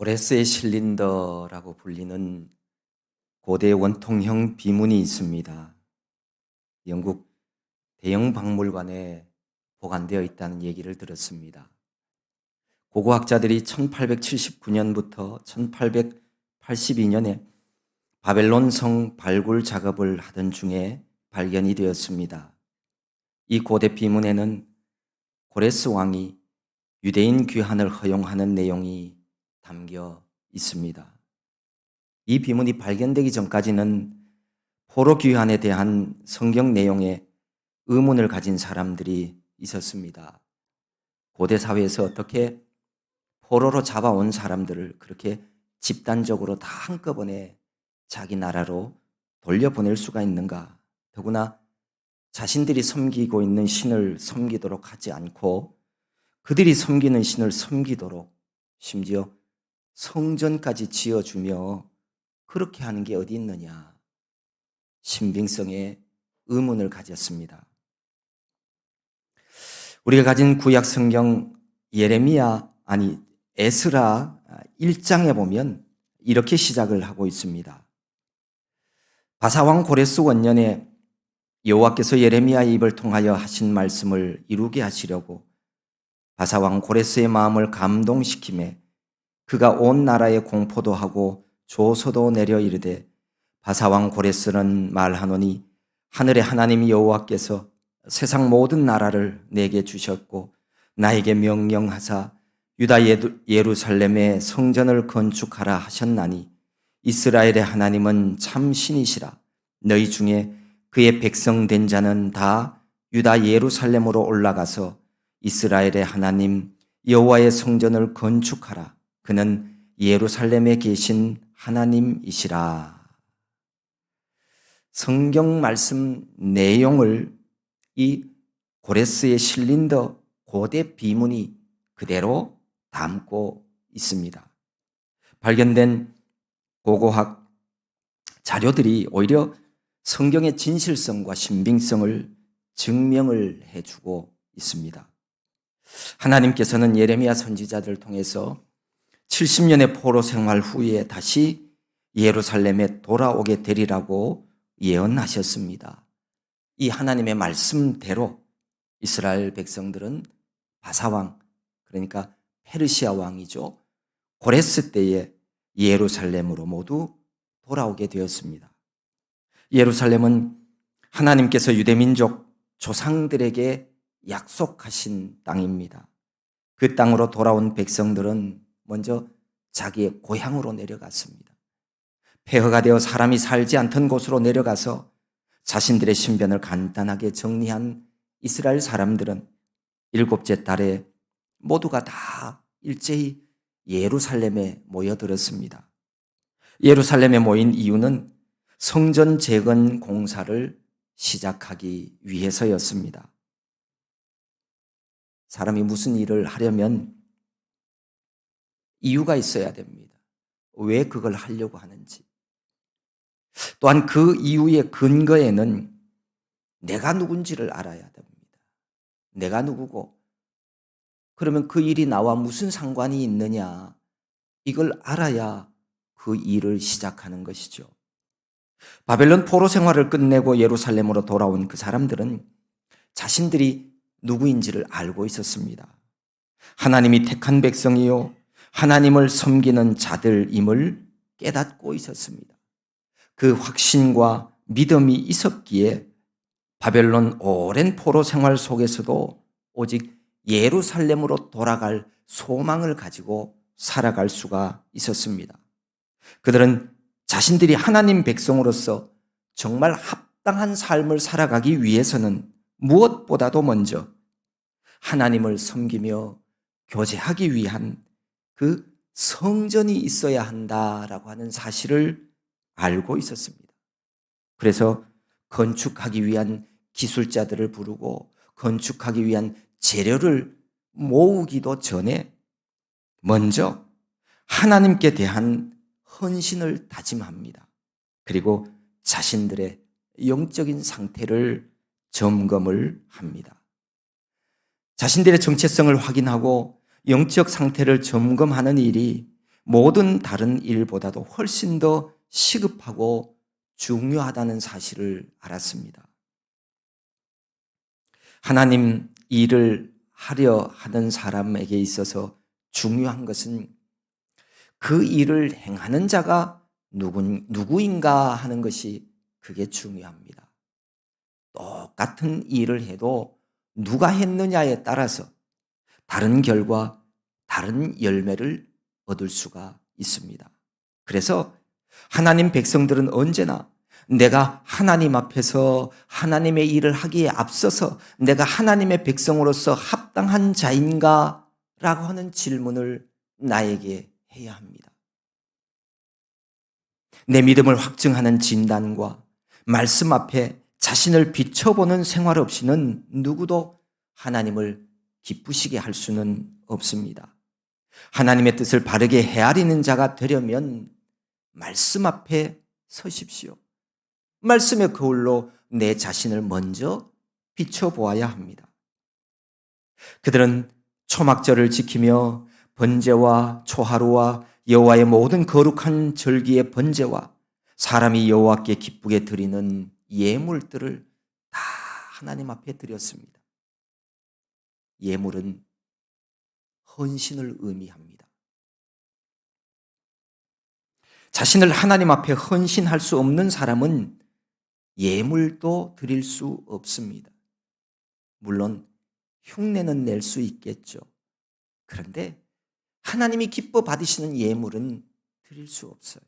고레스의 실린더라고 불리는 고대 원통형 비문이 있습니다. 영국 대형 박물관에 보관되어 있다는 얘기를 들었습니다. 고고학자들이 1879년부터 1882년에 바벨론 성 발굴 작업을 하던 중에 발견이 되었습니다. 이 고대 비문에는 고레스 왕이 유대인 귀환을 허용하는 내용이 담겨 있습니다. 이 비문이 발견되기 전까지는 포로 귀환에 대한 성경 내용에 의문을 가진 사람들이 있었습니다. 고대 사회에서 어떻게 포로로 잡아온 사람들을 그렇게 집단적으로 다 한꺼번에 자기 나라로 돌려보낼 수가 있는가? 더구나 자신들이 섬기고 있는 신을 섬기도록 하지 않고 그들이 섬기는 신을 섬기도록 심지어 성전까지 지어주며 그렇게 하는 게 어디 있느냐? 신빙성에 의문을 가졌습니다. 우리가 가진 구약 성경 에스라 1장에 보면 이렇게 시작을 하고 있습니다. 바사왕 고레스 원년에 여호와께서 예레미야의 입을 통하여 하신 말씀을 이루게 하시려고 바사왕 고레스의 마음을 감동시키매 그가 온 나라에 공포도 하고 조서도 내려 이르되 바사왕 고레스는 말하노니 하늘의 하나님 여호와께서 세상 모든 나라를 내게 주셨고 나에게 명령하사 유다 예루살렘에 성전을 건축하라 하셨나니 이스라엘의 하나님은 참 신이시라. 너희 중에 그의 백성 된 자는 다 유다 예루살렘으로 올라가서 이스라엘의 하나님 여호와의 성전을 건축하라. 그는 예루살렘에 계신 하나님이시라. 성경 말씀 내용을 이 고레스의 실린더 고대 비문이 그대로 담고 있습니다. 발견된 고고학 자료들이 오히려 성경의 진실성과 신빙성을 증명을 해주고 있습니다. 하나님께서는 예레미야 선지자들을 통해서 70년의 포로 생활 후에 다시 예루살렘에 돌아오게 되리라고 예언하셨습니다. 이 하나님의 말씀대로 이스라엘 백성들은 바사왕, 그러니까 페르시아 왕이죠. 고레스 때에 예루살렘으로 모두 돌아오게 되었습니다. 예루살렘은 하나님께서 유대민족 조상들에게 약속하신 땅입니다. 그 땅으로 돌아온 백성들은 먼저 자기의 고향으로 내려갔습니다. 폐허가 되어 사람이 살지 않던 곳으로 내려가서 자신들의 신변을 간단하게 정리한 이스라엘 사람들은 일곱째 달에 모두가 다 일제히 예루살렘에 모여들었습니다. 예루살렘에 모인 이유는 성전 재건 공사를 시작하기 위해서였습니다. 사람이 무슨 일을 하려면 이유가 있어야 됩니다. 왜 그걸 하려고 하는지. 또한 그 이유의 근거에는 내가 누군지를 알아야 됩니다. 내가 누구고 그러면 그 일이 나와 무슨 상관이 있느냐 이걸 알아야 그 일을 시작하는 것이죠. 바벨론 포로 생활을 끝내고 예루살렘으로 돌아온 그 사람들은 자신들이 누구인지를 알고 있었습니다. 하나님이 택한 백성이요 하나님을 섬기는 자들임을 깨닫고 있었습니다. 그 확신과 믿음이 있었기에 바벨론 오랜 포로 생활 속에서도 오직 예루살렘으로 돌아갈 소망을 가지고 살아갈 수가 있었습니다. 그들은 자신들이 하나님 백성으로서 정말 합당한 삶을 살아가기 위해서는 무엇보다도 먼저 하나님을 섬기며 교제하기 위한 그 성전이 있어야 한다라고 하는 사실을 알고 있었습니다. 그래서 건축하기 위한 기술자들을 부르고 건축하기 위한 재료를 모으기도 전에 먼저 하나님께 대한 헌신을 다짐합니다. 그리고 자신들의 영적인 상태를 점검을 합니다. 자신들의 정체성을 확인하고 영적 상태를 점검하는 일이 모든 다른 일보다도 훨씬 더 시급하고 중요하다는 사실을 알았습니다. 하나님 일을 하려 하는 사람에게 있어서 중요한 것은 그 일을 행하는 자가 누구인가 하는 것이 그게 중요합니다. 똑같은 일을 해도 누가 했느냐에 따라서 다른 결과, 다른 열매를 얻을 수가 있습니다. 그래서 하나님 백성들은 언제나 내가 하나님 앞에서 하나님의 일을 하기에 앞서서 내가 하나님의 백성으로서 합당한 자인가? 라고 하는 질문을 나에게 해야 합니다. 내 믿음을 확증하는 진단과 말씀 앞에 자신을 비춰보는 생활 없이는 누구도 하나님을 기쁘시게 할 수는 없습니다. 하나님의 뜻을 바르게 헤아리는 자가 되려면 말씀 앞에 서십시오. 말씀의 거울로 내 자신을 먼저 비춰보아야 합니다. 그들은 초막절을 지키며 번제와 초하루와 여호와의 모든 거룩한 절기의 번제와 사람이 여호와께 기쁘게 드리는 예물들을 다 하나님 앞에 드렸습니다. 예물은 헌신을 의미합니다. 자신을 하나님 앞에 헌신할 수 없는 사람은 예물도 드릴 수 없습니다. 물론 흉내는 낼 수 있겠죠. 그런데 하나님이 기뻐 받으시는 예물은 드릴 수 없어요.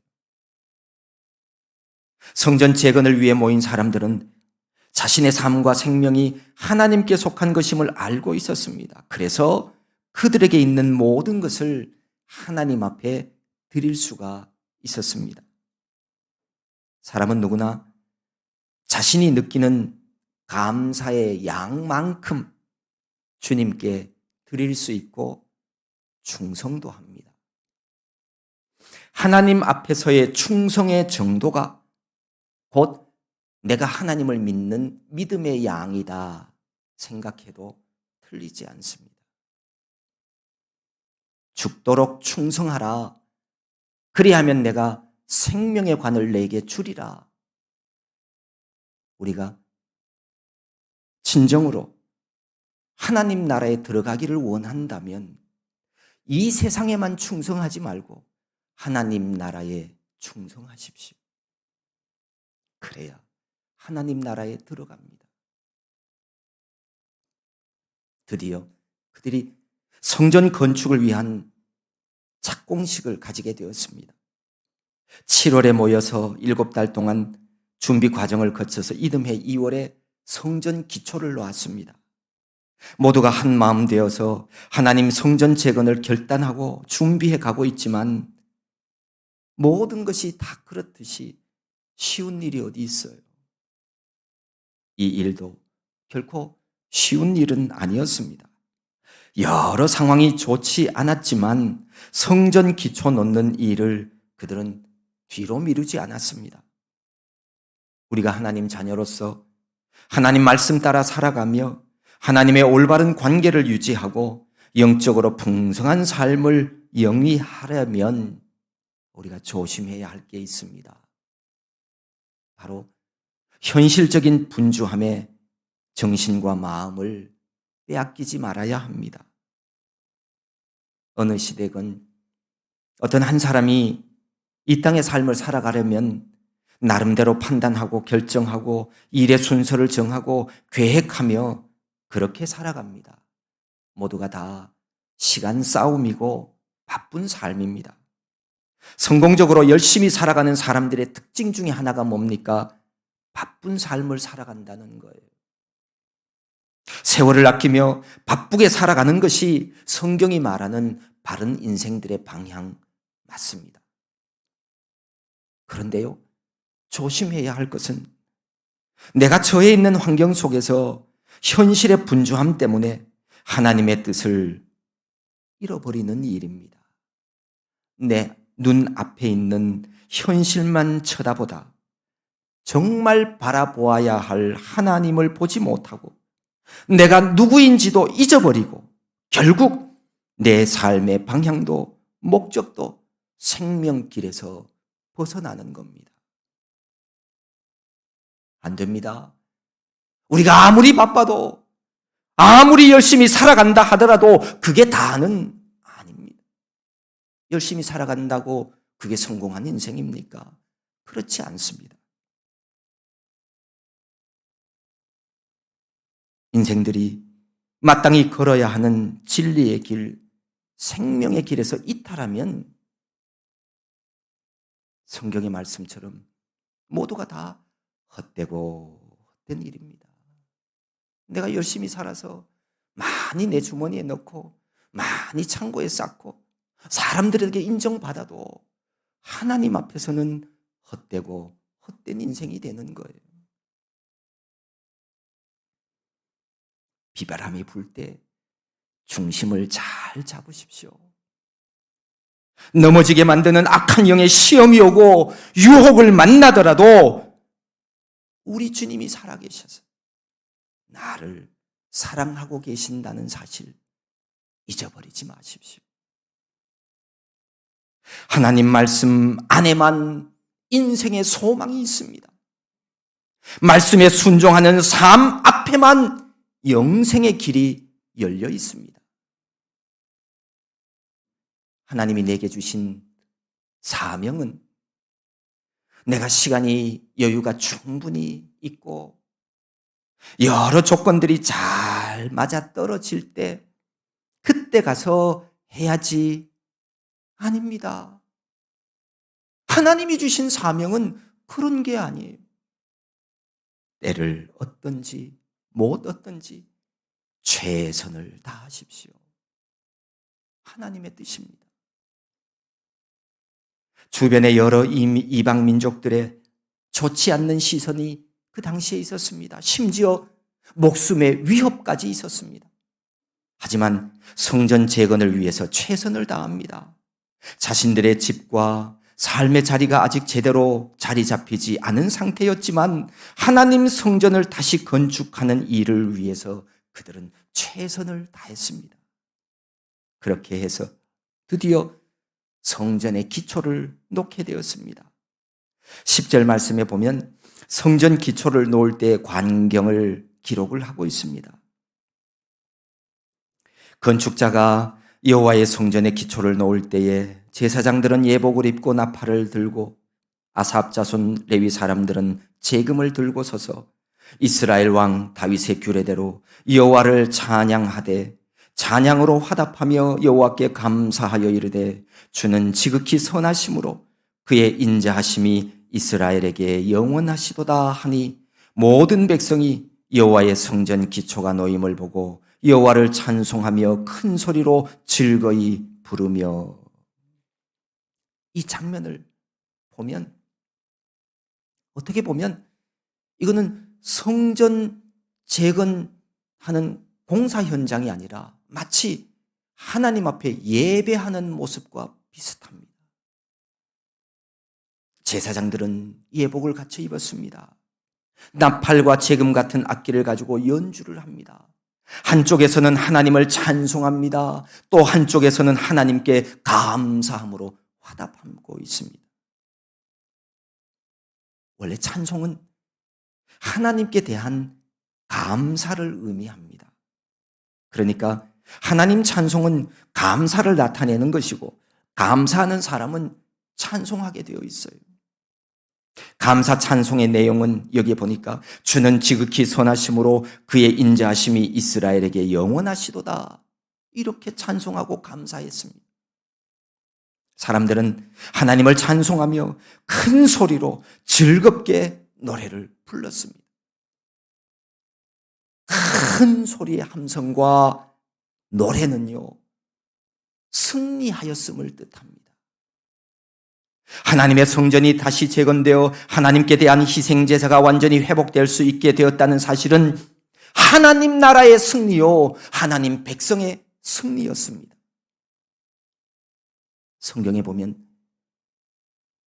성전 재건을 위해 모인 사람들은 자신의 삶과 생명이 하나님께 속한 것임을 알고 있었습니다. 그래서 그들에게 있는 모든 것을 하나님 앞에 드릴 수가 있었습니다. 사람은 누구나 자신이 느끼는 감사의 양만큼 주님께 드릴 수 있고 충성도 합니다. 하나님 앞에서의 충성의 정도가 곧 내가 하나님을 믿는 믿음의 양이다 생각해도 틀리지 않습니다. 죽도록 충성하라. 그리하면 내가 생명의 관을 내게 주리라. 우리가 진정으로 하나님 나라에 들어가기를 원한다면 이 세상에만 충성하지 말고 하나님 나라에 충성하십시오. 그래야 하나님 나라에 들어갑니다. 드디어 그들이 성전 건축을 위한 착공식을 가지게 되었습니다. 7월에 모여서 7달 동안 준비 과정을 거쳐서 이듬해 2월에 성전 기초를 놓았습니다. 모두가 한 마음 되어서 하나님 성전 재건을 결단하고 준비해 가고 있지만 모든 것이 다 그렇듯이 쉬운 일이 어디 있어요? 이 일도 결코 쉬운 일은 아니었습니다. 여러 상황이 좋지 않았지만 성전 기초 놓는 일을 그들은 뒤로 미루지 않았습니다. 우리가 하나님 자녀로서 하나님 말씀 따라 살아가며 하나님의 올바른 관계를 유지하고 영적으로 풍성한 삶을 영위하려면 우리가 조심해야 할 게 있습니다. 바로 현실적인 분주함에 정신과 마음을 빼앗기지 말아야 합니다. 어느 시대건 어떤 한 사람이 이 땅의 삶을 살아가려면 나름대로 판단하고 결정하고 일의 순서를 정하고 계획하며 그렇게 살아갑니다. 모두가 다 시간 싸움이고 바쁜 삶입니다. 성공적으로 열심히 살아가는 사람들의 특징 중에 하나가 뭡니까? 바쁜 삶을 살아간다는 거예요. 세월을 아끼며 바쁘게 살아가는 것이 성경이 말하는 바른 인생들의 방향 맞습니다. 그런데요, 조심해야 할 것은 내가 처해 있는 환경 속에서 현실의 분주함 때문에 하나님의 뜻을 잃어버리는 일입니다. 내 눈앞에 있는 현실만 쳐다보다 정말 바라보아야 할 하나님을 보지 못하고 내가 누구인지도 잊어버리고 결국 내 삶의 방향도 목적도 생명길에서 벗어나는 겁니다. 안 됩니다. 우리가 아무리 바빠도, 아무리 열심히 살아간다 하더라도 그게 다는 아닙니다. 열심히 살아간다고 그게 성공한 인생입니까? 그렇지 않습니다. 인생들이 마땅히 걸어야 하는 진리의 길, 생명의 길에서 이탈하면 성경의 말씀처럼 모두가 다 헛되고 헛된 일입니다. 내가 열심히 살아서 많이 내 주머니에 넣고 많이 창고에 쌓고 사람들에게 인정받아도 하나님 앞에서는 헛되고 헛된 인생이 되는 거예요. 비바람이 불 때 중심을 잘 잡으십시오. 넘어지게 만드는 악한 영의 시험이 오고 유혹을 만나더라도 우리 주님이 살아계셔서 나를 사랑하고 계신다는 사실 잊어버리지 마십시오. 하나님 말씀 안에만 인생의 소망이 있습니다. 말씀에 순종하는 삶 앞에만 영생의 길이 열려 있습니다. 하나님이 내게 주신 사명은 내가 시간이 여유가 충분히 있고 여러 조건들이 잘 맞아떨어질 때 그때 가서 해야지 아닙니다. 하나님이 주신 사명은 그런 게 아니에요. 때를 얻든지 못 얻든지 최선을 다하십시오. 하나님의 뜻입니다. 주변의 여러 이방 민족들의 좋지 않는 시선이 그 당시에 있었습니다. 심지어 목숨의 위협까지 있었습니다. 하지만 성전 재건을 위해서 최선을 다합니다. 자신들의 집과 삶의 자리가 아직 제대로 자리 잡히지 않은 상태였지만 하나님 성전을 다시 건축하는 일을 위해서 그들은 최선을 다했습니다. 그렇게 해서 드디어 성전의 기초를 놓게 되었습니다. 10절 말씀에 보면 성전 기초를 놓을 때의 광경을 기록을 하고 있습니다. 건축자가 여호와의 성전의 기초를 놓을 때에 제사장들은 예복을 입고 나팔을 들고 아삽 자손 레위 사람들은 제금을 들고 서서 이스라엘 왕 다윗의 규례대로 여호와를 찬양하되 찬양으로 화답하며 여호와께 감사하여 이르되 주는 지극히 선하심으로 그의 인자하심이 이스라엘에게 영원하시도다 하니 모든 백성이 여호와의 성전 기초가 놓임을 보고 여호와를 찬송하며 큰 소리로 즐거이 부르며. 이 장면을 보면 어떻게 보면 이거는 성전 재건하는 공사 현장이 아니라 마치 하나님 앞에 예배하는 모습과 비슷합니다. 제사장들은 예복을 갖춰 입었습니다. 나팔과 제금 같은 악기를 가지고 연주를 합니다. 한쪽에서는 하나님을 찬송합니다. 또 한쪽에서는 하나님께 감사함으로 화답하고 있습니다. 원래 찬송은 하나님께 대한 감사를 의미합니다. 그러니까 하나님 찬송은 감사를 나타내는 것이고 감사하는 사람은 찬송하게 되어 있어요. 감사 찬송의 내용은 여기에 보니까 주는 지극히 선하심으로 그의 인자하심이 이스라엘에게 영원하시도다. 이렇게 찬송하고 감사했습니다. 사람들은 하나님을 찬송하며 큰 소리로 즐겁게 노래를 불렀습니다. 큰 소리의 함성과 노래는요, 승리하였음을 뜻합니다. 하나님의 성전이 다시 재건되어 하나님께 대한 희생제사가 완전히 회복될 수 있게 되었다는 사실은 하나님 나라의 승리요, 하나님 백성의 승리였습니다. 성경에 보면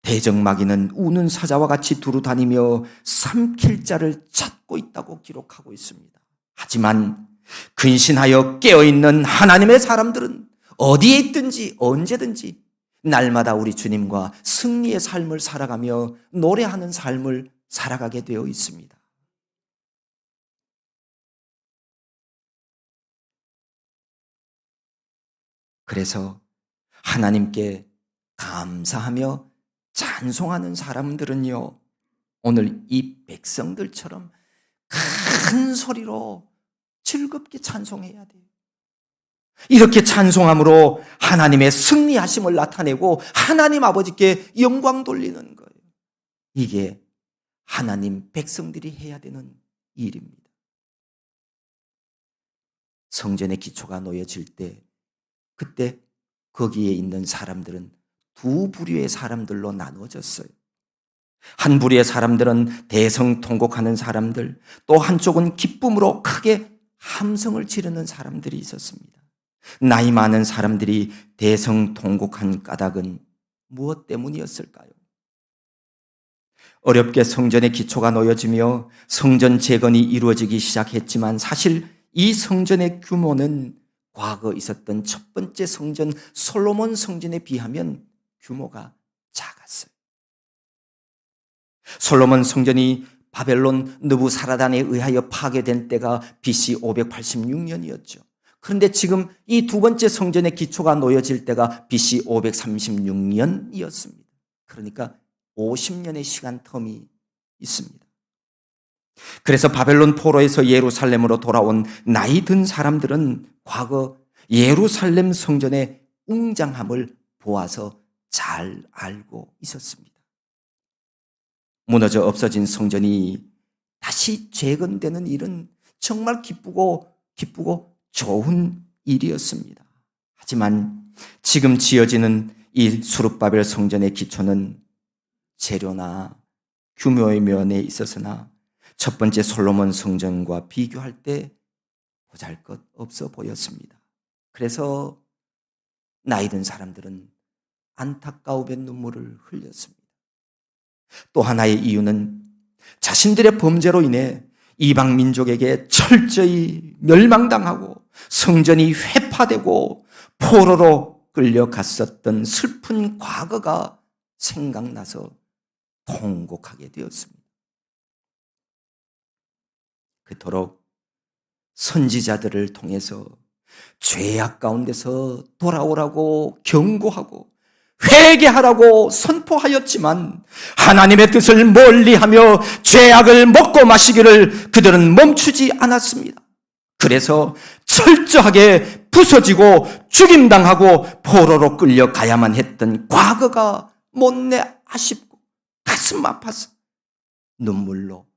대적마귀는 우는 사자와 같이 두루 다니며 삼킬 자를 찾고 있다고 기록하고 있습니다. 하지만 근신하여 깨어있는 하나님의 사람들은 어디에 있든지 언제든지 날마다 우리 주님과 승리의 삶을 살아가며 노래하는 삶을 살아가게 되어 있습니다. 그래서 하나님께 감사하며 찬송하는 사람들은요, 오늘 이 백성들처럼 큰 소리로 즐겁게 찬송해야 돼요. 이렇게 찬송함으로 하나님의 승리하심을 나타내고 하나님 아버지께 영광 돌리는 거예요. 이게 하나님 백성들이 해야 되는 일입니다. 성전의 기초가 놓여질 때, 그때 거기에 있는 사람들은 두 부류의 사람들로 나누어졌어요. 한 부류의 사람들은 대성통곡하는 사람들, 또 한쪽은 기쁨으로 크게 함성을 지르는 사람들이 있었습니다. 나이 많은 사람들이 대성통곡한 까닭은 무엇 때문이었을까요? 어렵게 성전의 기초가 놓여지며 성전 재건이 이루어지기 시작했지만 사실 이 성전의 규모는 과거 있었던 첫 번째 성전 솔로몬 성전에 비하면 규모가 작았어요. 솔로몬 성전이 바벨론 느부사라단에 의하여 파괴된 때가 BC 586년이었죠. 그런데 지금 이 두 번째 성전의 기초가 놓여질 때가 BC 536년이었습니다. 그러니까 50년의 시간 텀이 있습니다. 그래서 바벨론 포로에서 예루살렘으로 돌아온 나이 든 사람들은 과거 예루살렘 성전의 웅장함을 보아서 잘 알고 있었습니다. 무너져 없어진 성전이 다시 재건되는 일은 정말 기쁘고 좋은 일이었습니다. 하지만 지금 지어지는 이 수룹바벨 성전의 기초는 재료나 규모의 면에 있어서나 첫 번째 솔로몬 성전과 비교할 때 보잘것없어 보였습니다. 그래서 나이 든 사람들은 안타까움의 눈물을 흘렸습니다. 또 하나의 이유는 자신들의 범죄로 인해 이방 민족에게 철저히 멸망당하고 성전이 회파되고 포로로 끌려갔었던 슬픈 과거가 생각나서 통곡하게 되었습니다. 그토록 선지자들을 통해서 죄악 가운데서 돌아오라고 경고하고 회개하라고 선포하였지만 하나님의 뜻을 멀리하며 죄악을 먹고 마시기를 그들은 멈추지 않았습니다. 그래서 철저하게 부서지고 죽임당하고 포로로 끌려가야만 했던 과거가 못내 아쉽고 가슴 아파서 눈물로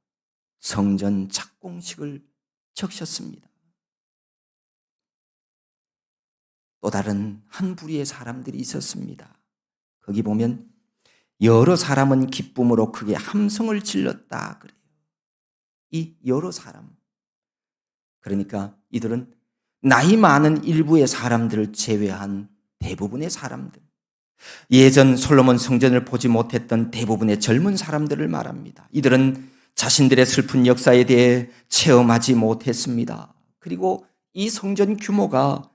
성전 착공식을 적셨습니다. 또 다른 한 부류의 사람들이 있었습니다. 거기 보면 여러 사람은 기쁨으로 크게 함성을 질렀다 그래요. 이 여러 사람, 그러니까 이들은 나이 많은 일부의 사람들을 제외한 대부분의 사람들, 예전 솔로몬 성전을 보지 못했던 대부분의 젊은 사람들을 말합니다. 이들은 자신들의 슬픈 역사에 대해 체험하지 못했습니다. 그리고 이 성전 규모가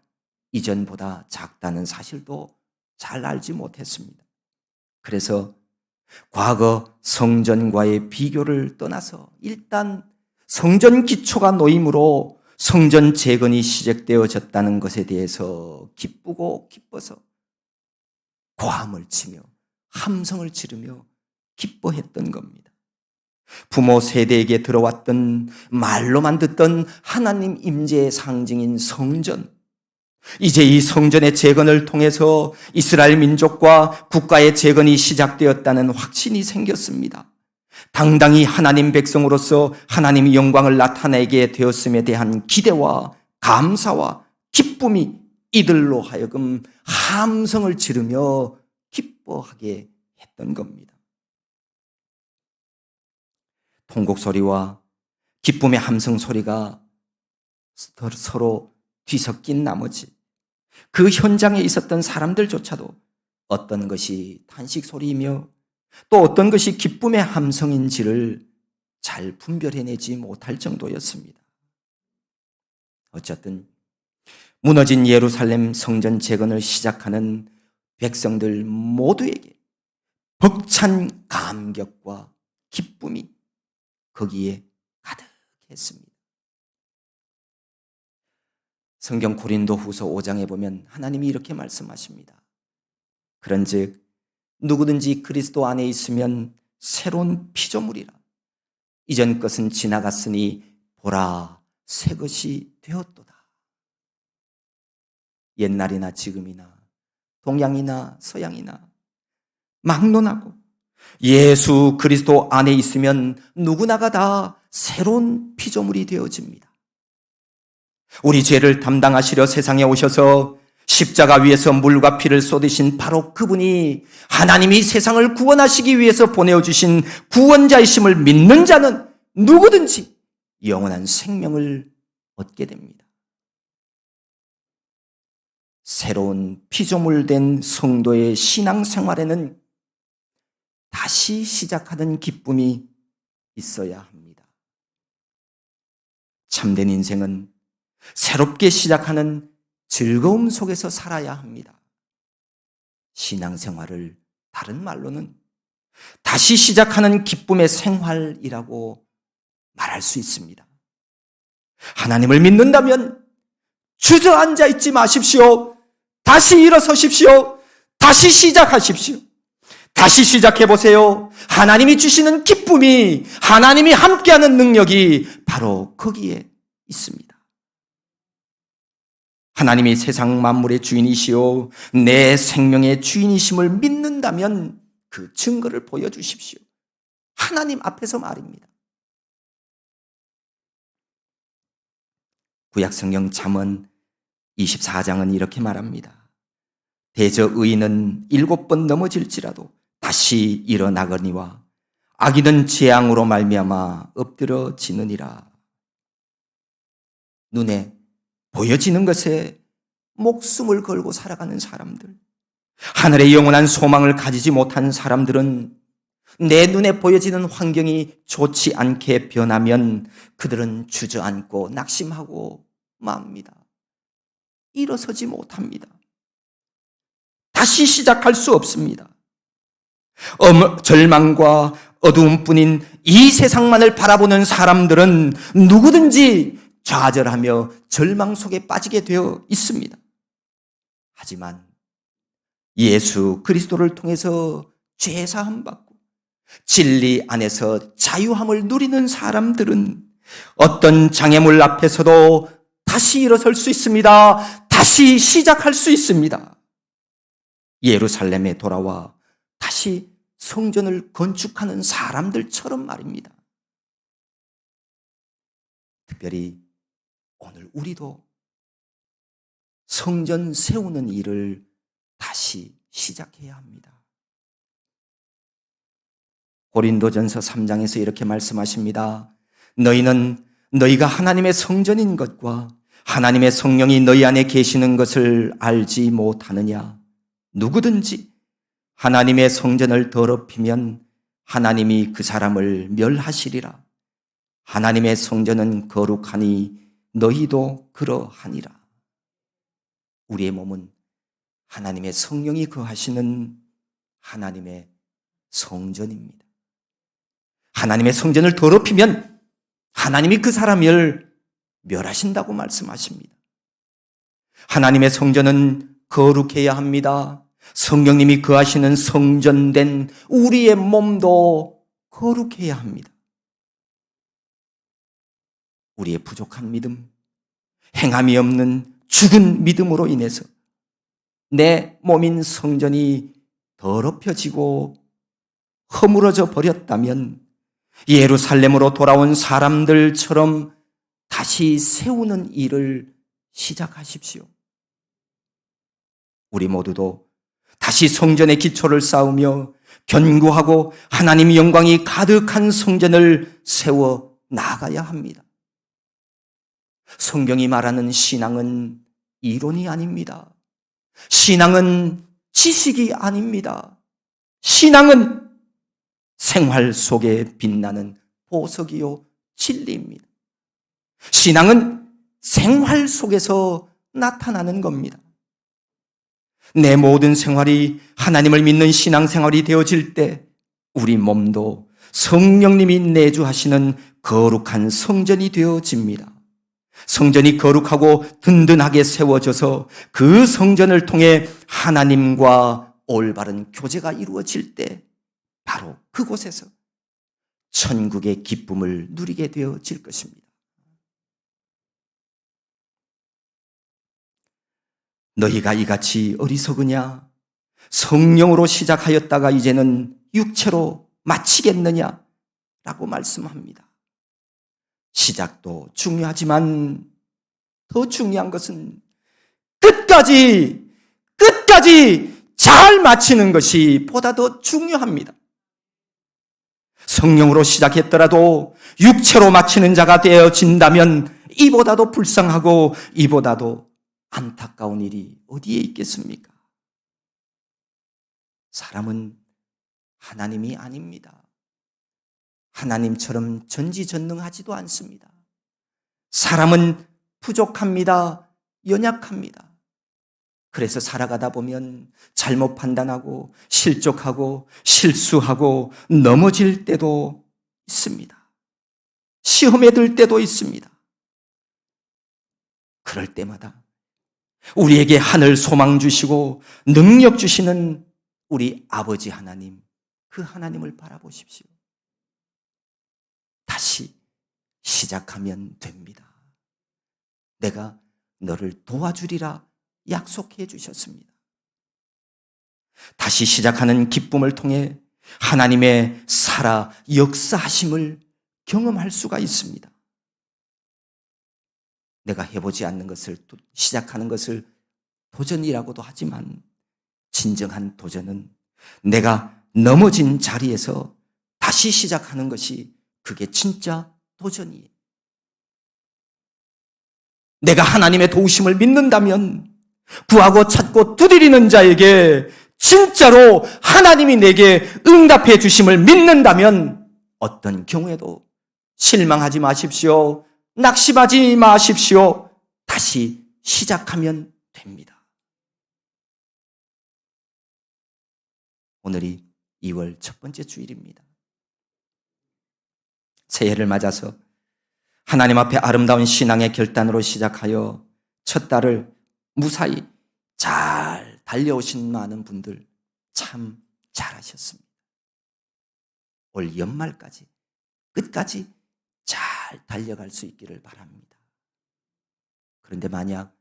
이전보다 작다는 사실도 잘 알지 못했습니다. 그래서 과거 성전과의 비교를 떠나서 일단 성전 기초가 놓임으로 성전 재건이 시작되어졌다는 것에 대해서 기뻐서 고함을 치며 함성을 지르며 기뻐했던 겁니다. 부모 세대에게 들어왔던 말로만 듣던 하나님 임재의 상징인 성전, 이제 이 성전의 재건을 통해서 이스라엘 민족과 국가의 재건이 시작되었다는 확신이 생겼습니다. 당당히 하나님 백성으로서 하나님의 영광을 나타내게 되었음에 대한 기대와 감사와 기쁨이 이들로 하여금 함성을 지르며 기뻐하게 했던 겁니다. 통곡 소리와 기쁨의 함성 소리가 서로 뒤섞인 나머지 그 현장에 있었던 사람들조차도 어떤 것이 탄식 소리이며 또 어떤 것이 기쁨의 함성인지를 잘 분별해내지 못할 정도였습니다. 어쨌든 무너진 예루살렘 성전 재건을 시작하는 백성들 모두에게 벅찬 감격과 기쁨이 거기에 가득했습니다. 성경 고린도후서 5장에 보면 하나님이 이렇게 말씀하십니다. 그런즉 누구든지 그리스도 안에 있으면 새로운 피조물이라. 이전 것은 지나갔으니 보라 새 것이 되었도다. 옛날이나 지금이나 동양이나 서양이나 막론하고 예수 그리스도 안에 있으면 누구나가 다 새로운 피조물이 되어집니다. 우리 죄를 담당하시려 세상에 오셔서 십자가 위에서 물과 피를 쏟으신 바로 그분이 하나님이 세상을 구원하시기 위해서 보내어주신 구원자이심을 믿는 자는 누구든지 영원한 생명을 얻게 됩니다. 새로운 피조물 된 성도의 신앙생활에는 다시 시작하는 기쁨이 있어야 합니다. 참된 인생은 새롭게 시작하는 즐거움 속에서 살아야 합니다. 신앙생활을 다른 말로는 다시 시작하는 기쁨의 생활이라고 말할 수 있습니다. 하나님을 믿는다면 주저앉아 있지 마십시오. 다시 일어서십시오. 다시 시작하십시오. 다시 시작해 보세요. 하나님이 주시는 기쁨이, 하나님이 함께하는 능력이 바로 거기에 있습니다. 하나님이 세상 만물의 주인이시오 내 생명의 주인이심을 믿는다면 그 증거를 보여주십시오. 하나님 앞에서 말입니다. 구약성경 잠언 24장은 이렇게 말합니다. 대저 의인은 7번 넘어질지라도 다시 일어나거니와 악인은 재앙으로 말미암아 엎드러지느니라. 눈에 보여지는 것에 목숨을 걸고 살아가는 사람들, 하늘의 영원한 소망을 가지지 못한 사람들은 내 눈에 보여지는 환경이 좋지 않게 변하면 그들은 주저앉고 낙심하고 맙니다. 일어서지 못합니다. 다시 시작할 수 없습니다. 절망과 어두움뿐인 이 세상만을 바라보는 사람들은 누구든지 좌절하며 절망 속에 빠지게 되어 있습니다. 하지만 예수 그리스도를 통해서 죄 사함 받고 진리 안에서 자유함을 누리는 사람들은 어떤 장애물 앞에서도 다시 일어설 수 있습니다. 다시 시작할 수 있습니다. 예루살렘에 돌아와 다시 성전을 건축하는 사람들처럼 말입니다. 특별히 오늘 우리도 성전 세우는 일을 다시 시작해야 합니다. 고린도전서 3장에서 이렇게 말씀하십니다. 너희는 너희가 하나님의 성전인 것과 하나님의 성령이 너희 안에 계시는 것을 알지 못하느냐? 누구든지 하나님의 성전을 더럽히면 하나님이 그 사람을 멸하시리라. 하나님의 성전은 거룩하니 너희도 그러하니라. 우리의 몸은 하나님의 성령이 거하시는 하나님의 성전입니다. 하나님의 성전을 더럽히면 하나님이 그 사람을 멸하신다고 말씀하십니다. 하나님의 성전은 거룩해야 합니다. 성령님이 거하시는 성전된 우리의 몸도 거룩해야 합니다. 우리의 부족한 믿음, 행함이 없는 죽은 믿음으로 인해서 내 몸인 성전이 더럽혀지고 허물어져 버렸다면 예루살렘으로 돌아온 사람들처럼 다시 세우는 일을 시작하십시오. 우리 모두도 다시 성전의 기초를 쌓으며 견고하고 하나님의 영광이 가득한 성전을 세워 나가야 합니다. 성경이 말하는 신앙은 이론이 아닙니다. 신앙은 지식이 아닙니다. 신앙은 생활 속에 빛나는 보석이요 진리입니다. 신앙은 생활 속에서 나타나는 겁니다. 내 모든 생활이 하나님을 믿는 신앙생활이 되어질 때 우리 몸도 성령님이 내주하시는 거룩한 성전이 되어집니다. 성전이 거룩하고 든든하게 세워져서 그 성전을 통해 하나님과 올바른 교제가 이루어질 때 바로 그곳에서 천국의 기쁨을 누리게 되어질 것입니다. 너희가 이같이 어리석으냐? 성령으로 시작하였다가 이제는 육체로 마치겠느냐? 라고 말씀합니다. 시작도 중요하지만 더 중요한 것은 끝까지 잘 마치는 것이 보다 더 중요합니다. 성령으로 시작했더라도 육체로 마치는 자가 되어진다면 이보다도 불쌍하고 이보다도 안타까운 일이 어디에 있겠습니까? 사람은 하나님이 아닙니다. 하나님처럼 전지전능하지도 않습니다. 사람은 부족합니다. 연약합니다. 그래서 살아가다 보면 잘못 판단하고 실족하고 실수하고 넘어질 때도 있습니다. 시험에 들 때도 있습니다. 그럴 때마다 우리에게 하늘 소망 주시고 능력 주시는 우리 아버지 하나님, 그 하나님을 바라보십시오. 다시 시작하면 됩니다. 내가 너를 도와주리라 약속해 주셨습니다. 다시 시작하는 기쁨을 통해 하나님의 살아 역사하심을 경험할 수가 있습니다. 내가 해보지 않는 것을 시작하는 것을 도전이라고도 하지만 진정한 도전은 내가 넘어진 자리에서 다시 시작하는 것이 그게 진짜 도전이에요. 내가 하나님의 도우심을 믿는다면 구하고 찾고 두드리는 자에게 진짜로 하나님이 내게 응답해 주심을 믿는다면 어떤 경우에도 실망하지 마십시오. 낙심하지 마십시오. 다시 시작하면 됩니다. 오늘이 2월 첫 번째 주일입니다. 새해를 맞아서 하나님 앞에 아름다운 신앙의 결단으로 시작하여 첫 달을 무사히 잘 달려오신 많은 분들 참 잘하셨습니다. 올 연말까지 끝까지 잘 달려갈 수 있기를 바랍니다. 그런데 만약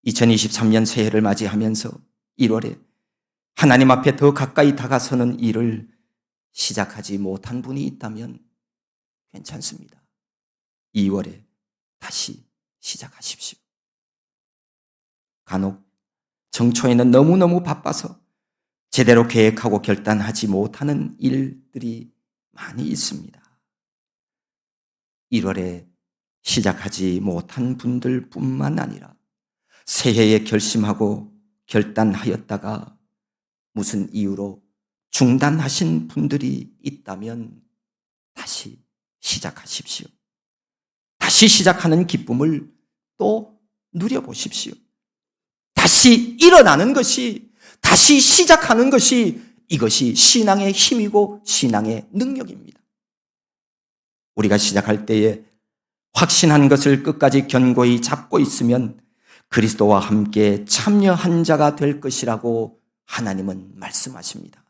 2023년 새해를 맞이하면서 1월에 하나님 앞에 더 가까이 다가서는 일을 시작하지 못한 분이 있다면 괜찮습니다. 2월에 다시 시작하십시오. 간혹 정초에는 너무너무 바빠서 제대로 계획하고 결단하지 못하는 일들이 많이 있습니다. 1월에 시작하지 못한 분들뿐만 아니라 새해에 결심하고 결단하였다가 무슨 이유로 중단하신 분들이 있다면 다시 시작하십시오. 다시 시작하는 기쁨을 또 누려보십시오. 다시 일어나는 것이, 다시 시작하는 것이 이것이 신앙의 힘이고 신앙의 능력입니다. 우리가 시작할 때에 확신한 것을 끝까지 견고히 잡고 있으면 그리스도와 함께 참여한 자가 될 것이라고 하나님은 말씀하십니다.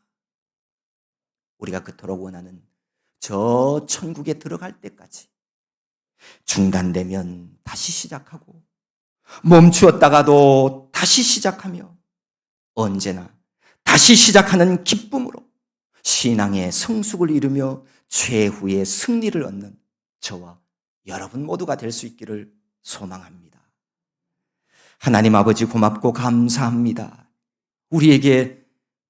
우리가 그토록 원하는 저 천국에 들어갈 때까지 중단되면 다시 시작하고 멈추었다가도 다시 시작하며 언제나 다시 시작하는 기쁨으로 신앙의 성숙을 이루며 최후의 승리를 얻는 저와 여러분 모두가 될 수 있기를 소망합니다. 하나님 아버지 고맙고 감사합니다. 우리에게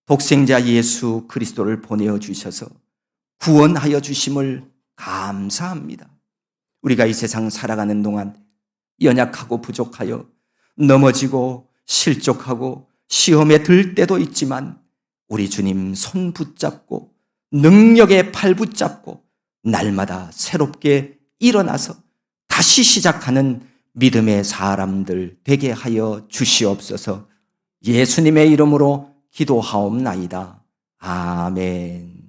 독생자 예수 그리스도를 보내어 주셔서 구원하여 주심을 감사합니다. 우리가 이 세상 살아가는 동안 연약하고 부족하여 넘어지고 실족하고 시험에 들 때도 있지만 우리 주님 손 붙잡고 능력의 팔 붙잡고 날마다 새롭게 일어나서 다시 시작하는 믿음의 사람들 되게 하여 주시옵소서. 예수님의 이름으로 기도하옵나이다. 아멘.